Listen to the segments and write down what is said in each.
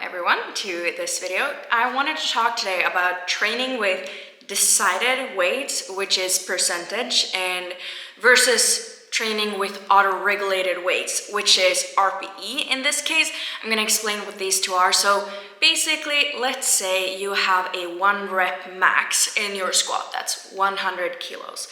everyone to this video. I wanted to talk today about training with decided weights, which is percentage, and versus training with auto-regulated weights, which is RPE in this case. I'm gonna explain what these two are. So basically, let's say you have a 1 rep max in your squat, that's 100 kilos.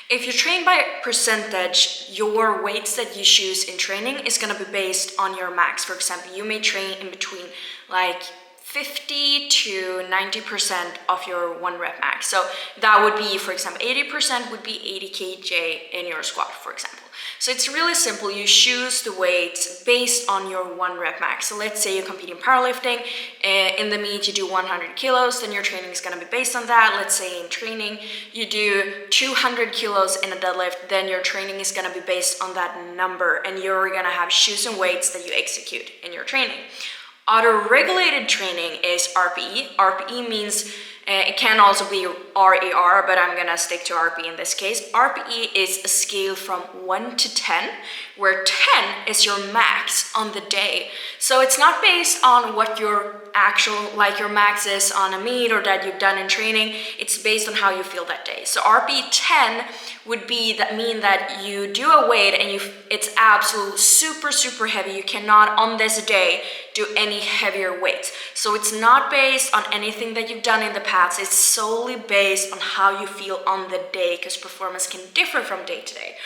If you train by percentage, your weights that you choose in training is going to be based on your max. For example, you may train in between like 50 to 90% of your 1 rep max. So that would be, for example, 80% would be 80 kg in your squat, for example. So it's really simple. You choose the weights based on your 1 rep max. So let's say you compete in powerlifting. In the meet, you do 100 kilos, then your training is going to be based on that. Let's say in training, you do 200 kilos in a deadlift, then your training is going to be based on that number, and you're going to have chosen weights that you execute in your training. Auto-regulated training is RPE. RPE means it can also be RAR, but I'm gonna stick to RPE in this case. RPE is a scale from 1 to 10, where 10 is your max on the day. So it's not based on what your your max is on a meet or that you've done in training. It's based on how you feel that day. So RPE 10 would mean that you do a weight and it's absolute super heavy. You cannot on this day do any heavier weights. So it's not based on anything that you've done in the past. It's solely based on how you feel on the day, because performance can differ from day to day.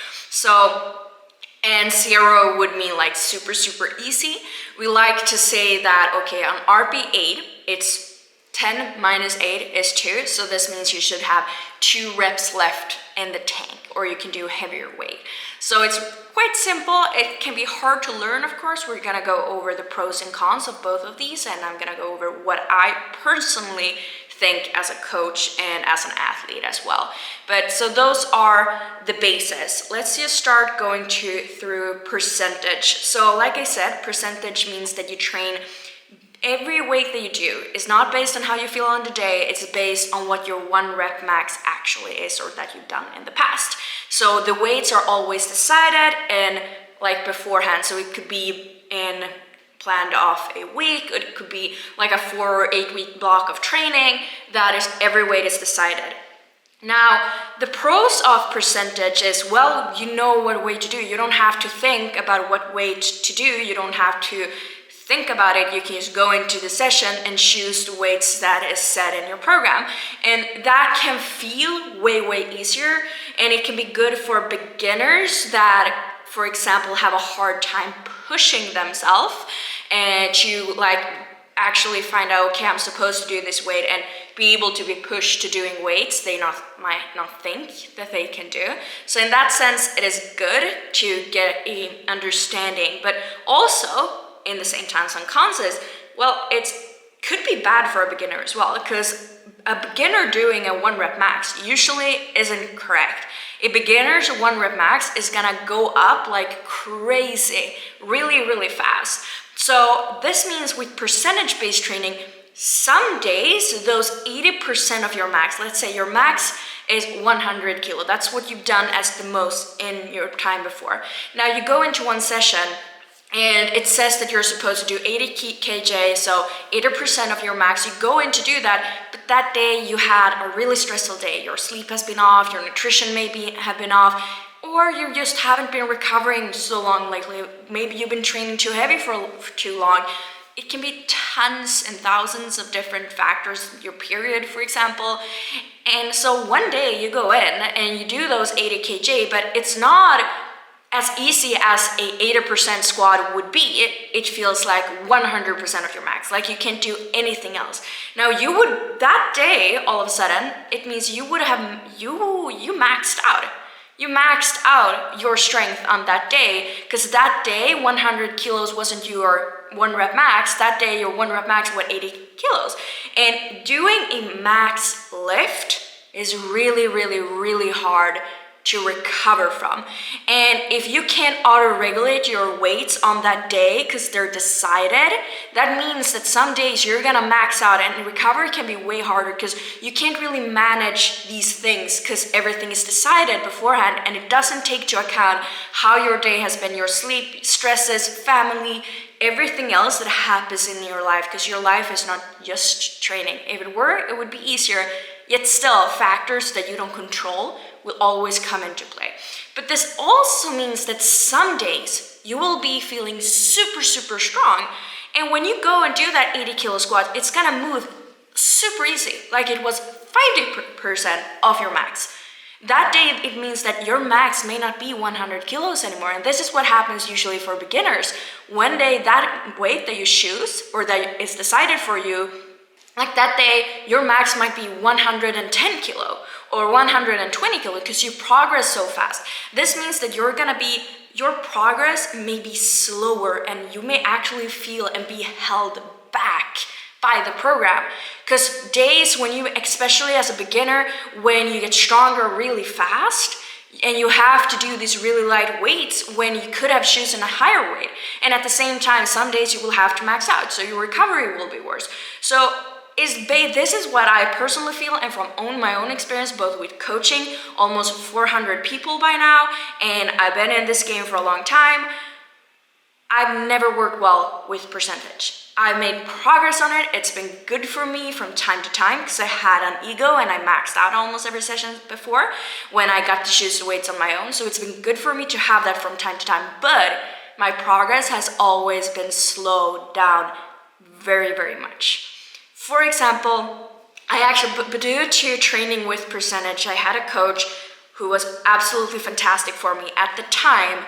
And 0 would mean like super easy. We like to say that, okay, on RP 8, it's 10 minus 8 is 2. So this means you should have 2 reps left in the tank, or you can do a heavier weight. So it's quite simple. It can be hard to learn, of course. We're gonna go over the pros and cons of both of these, and I'm gonna go over what I personally think as a coach and as an athlete as well. But so those are the bases. Let's just start going through percentage. So like I said, percentage means that you train every weight that you do is not based on how you feel on the day. It's based on what your 1 rep max actually is, or that you've done in the past. So the weights are always decided and like beforehand. So it could be planned off a week, it could be like a 4 or 8 week block of training. That is, every weight is decided. Now, the pros of percentage is, well, you know what weight to do. You don't have to think about what weight to do. You don't have to think about it. You can just go into the session and choose the weights that is set in your program. And that can feel way easier, and it can be good for beginners that, for example, have a hard time pushing themselves and to like actually find out, okay, I'm supposed to do this weight, and be able to be pushed to doing weights they might not think that they can do. So in that sense, it is good to get an understanding, but also in the same time, some cons is, well, it could be bad for a beginner as well, because a beginner doing a 1 rep max usually isn't correct. A beginner's 1 rep max is gonna go up like crazy, really fast. So this means with percentage-based training, some days, those 80% of your max, let's say your max is 100 kilo. That's what you've done as the most in your time before. Now you go into one session and it says that you're supposed to do 80 kg, so 80% of your max. You go in to do that, but that day you had a really stressful day. Your sleep has been off, your nutrition have been off, or you just haven't been recovering so long lately. Maybe you've been training too heavy for too long. It can be tons and thousands of different factors, your period, for example. And so one day you go in and you do those 80 kg, but it's not as easy as a 80% squat would be. It feels like 100% of your max, like you can't do anything else. Now that day, all of a sudden, it means you maxed out. You maxed out your strength on that day, because that day 100 kilos wasn't your 1 rep max. That day your 1 rep max was 80 kilos. And doing a max lift is really hard to recover from. And if you can't auto-regulate your weights on that day because they're decided, that means that some days you're gonna max out, and recovery can be way harder because you can't really manage these things because everything is decided beforehand, and it doesn't take into account how your day has been, your sleep, stresses, family, everything else that happens in your life, because your life is not just training. If it were, it would be easier, yet still factors that you don't control will always come into play. But this also means that some days you will be feeling super strong, and when you go and do that 80 kilo squat, it's gonna move super easy, like it was 50% of your max. That day, it means that your max may not be 100 kilos anymore. And this is what happens usually for beginners. One day, that weight that you choose or that is decided for you, like that day, your max might be 110 kilo or 120 kilo because you progress so fast. This means that your progress may be slower, and you may actually feel and be held back by the program. Because days when you, especially as a beginner, when you get stronger really fast and you have to do these really light weights when you could have chosen a higher weight, and at the same time some days you will have to max out, so your recovery will be worse. So this is what I personally feel, and from my own experience, both with coaching almost 400 people by now, and I've been in this game for a long time. I've never worked well with percentage. I made progress on it. It's been good for me from time to time because I had an ego and I maxed out almost every session before when I got to choose the weights on my own. So it's been good for me to have that from time to time. But my progress has always been slowed down very much. For example, I actually, due to training with percentage, I had a coach who was absolutely fantastic for me at the time,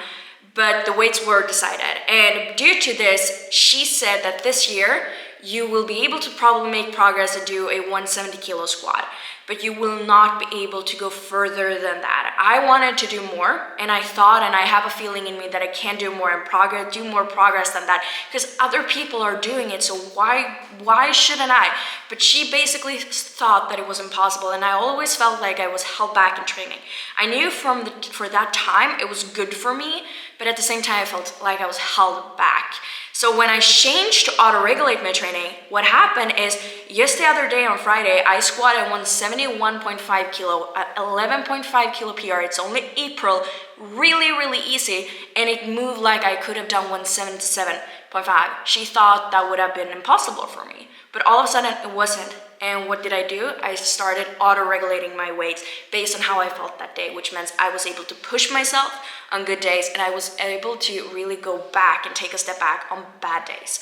but the weights were decided. And due to this, she said that this year, you will be able to probably make progress and do a 170 kilo squat, but you will not be able to go further than that. I wanted to do more, and I thought, and I have a feeling in me that I can do more and do more progress than that, because other people are doing it, so why shouldn't I? But she basically thought that it was impossible, and I always felt like I was held back in training. I knew for that time it was good for me, but at the same time I felt like I was held back. So when I changed to auto-regulate my training, what happened is just the other day on Friday, I squatted 171.5 kilo, 11.5 kilo PR. It's only April, really easy, and it moved like I could have done 177.5. She thought that would have been impossible for me, but all of a sudden it wasn't. And what did I do? I started auto-regulating my weights based on how I felt that day, which meant I was able to push myself on good days, and I was able to really go back and take a step back on bad days.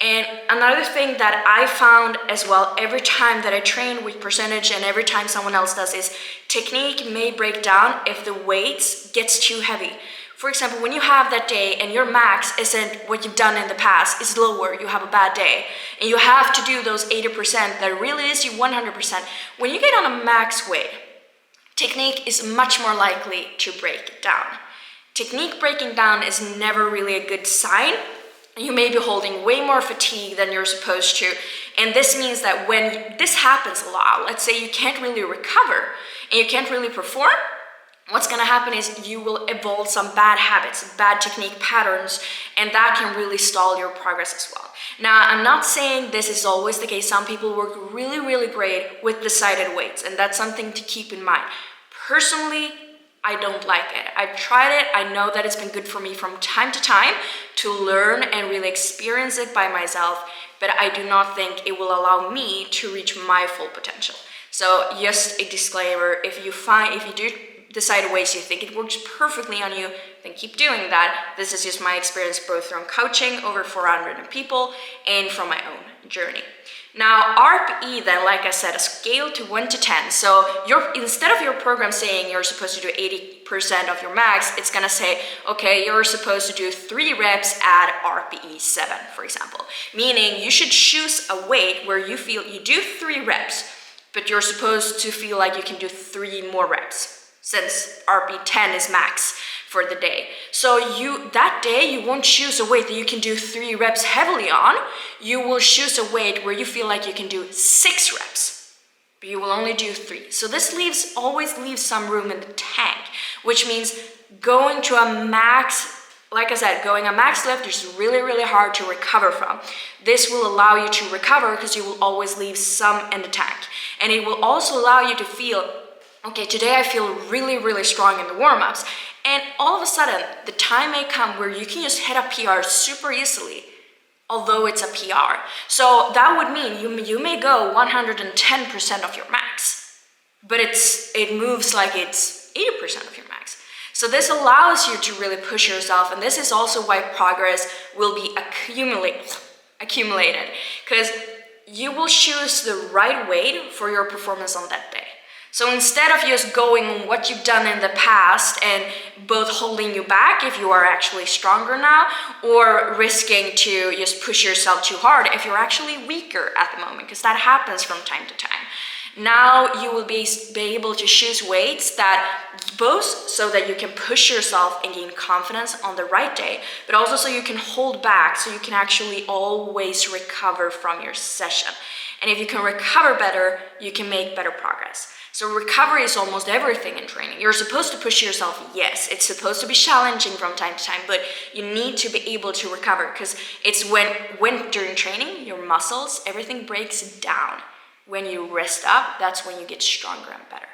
And another thing that I found as well, every time that I train with percentage and every time someone else does, is technique may break down if the weights gets too heavy. For example, when you have that day and your max isn't what you've done in the past, it's lower, you have a bad day, and you have to do those 80% that really is you 100%. When you get on a max weight, technique is much more likely to break down. Technique breaking down is never really a good sign. You may be holding way more fatigue than you're supposed to, and this means that when this happens a lot, let's say you can't really recover and you can't really perform, what's going to happen is you will evolve some bad habits, bad technique patterns, and that can really stall your progress as well. Now, I'm not saying this is always the case. Some people work really great with decided weights, and that's something to keep in mind. Personally, I don't like it. I've tried it. I know that it's been good for me from time to time to learn and really experience it by myself, but I do not think it will allow me to reach my full potential. So just a disclaimer, if you do decide ways you think it works perfectly on you, then keep doing that. This is just my experience both from coaching over 400 people and from my own journey. Now, RPE then, like I said, a scale to 1 to 10. So instead of your program saying you're supposed to do 80% of your max, it's gonna say, okay, you're supposed to do 3 reps at RPE 7, for example. Meaning you should choose a weight where you feel you do 3 reps, but you're supposed to feel like you can do 3 more reps, since RP 10 is max for the day. So that day you won't choose a weight that you can do 3 reps heavily on. You will choose a weight where you feel like you can do 6 reps, but you will only do 3. So this always leaves some room in the tank, which means going to a max, like I said, going a max lift is really hard to recover from. This will allow you to recover because you will always leave some in the tank. And it will also allow you to feel, okay, today I feel really strong in the warm-ups. And all of a sudden, the time may come where you can just hit a PR super easily although it's a PR. So that would mean you may go 110% of your max, but it moves like it's 80% of your max. So this allows you to really push yourself, and this is also why progress will be accumulated, because you will choose the right weight for your performance on that day. So instead of just going what you've done in the past and both holding you back if you are actually stronger now, or risking to just push yourself too hard if you're actually weaker at the moment, because that happens from time to time. Now you will be able to choose weights that both so that you can push yourself and gain confidence on the right day, but also so you can hold back, so you can actually always recover from your session. And if you can recover better, you can make better progress. So recovery is almost everything in training. You're supposed to push yourself, yes. It's supposed to be challenging from time to time, but you need to be able to recover, because it's when during training, your muscles, everything breaks down. When you rest up, that's when you get stronger and better.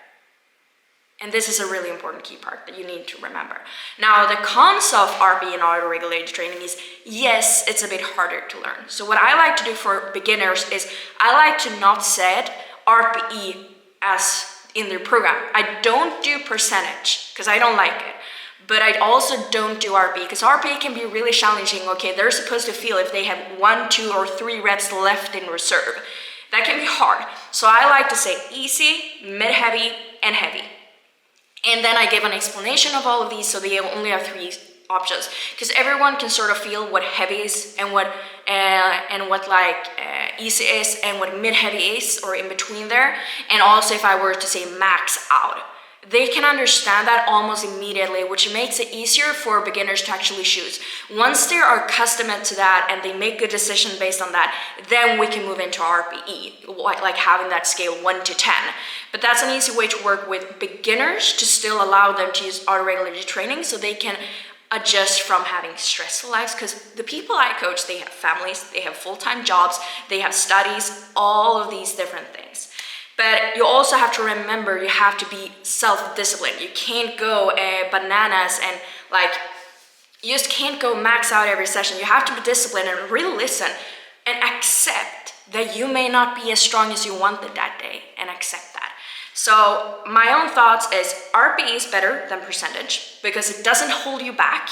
And this is a really important key part that you need to remember. Now, the cons of RPE and auto-regulated training is, yes, it's a bit harder to learn. So what I like to do for beginners is I like to not set RPE as in their program. I don't do percentage because I don't like it. But I also don't do RPE because RPE can be really challenging. Okay, they're supposed to feel if they have 1, 2, or 3 reps left in reserve. That can be hard. So I like to say easy, mid-heavy, and heavy. And then I give an explanation of all of these, so they only have 3 options, because everyone can sort of feel what heavy is and what easy is and what mid-heavy is, or in between there. And also if I were to say max out, they can understand that almost immediately, which makes it easier for beginners to actually choose. Once they are accustomed to that and they make a decision based on that, then we can move into RPE, like having that scale 1 to 10. But that's an easy way to work with beginners to still allow them to use auto-regulated training so they can adjust from having stressful lives, because the people I coach, they have families, they have full-time jobs, they have studies, all of these different things. But you also have to remember, you have to be self-disciplined. You can't go bananas and you just can't go max out every session. You have to be disciplined and really listen and accept that you may not be as strong as you wanted that day, and accept that. So my own thoughts is RPE is better than percentage because it doesn't hold you back.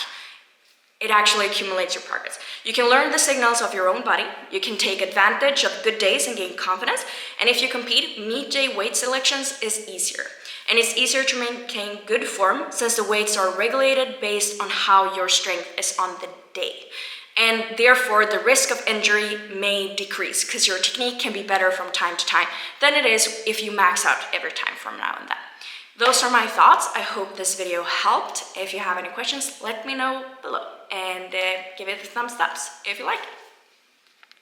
It actually accumulates your progress. You can learn the signals of your own body. You can take advantage of good days and gain confidence. And if you compete, mid-day weight selections is easier. And it's easier to maintain good form since the weights are regulated based on how your strength is on the day. And therefore, the risk of injury may decrease because your technique can be better from time to time than it is if you max out every time from now and then. Those are my thoughts. I hope this video helped. If you have any questions, let me know below, and give it a thumbs up if you like it.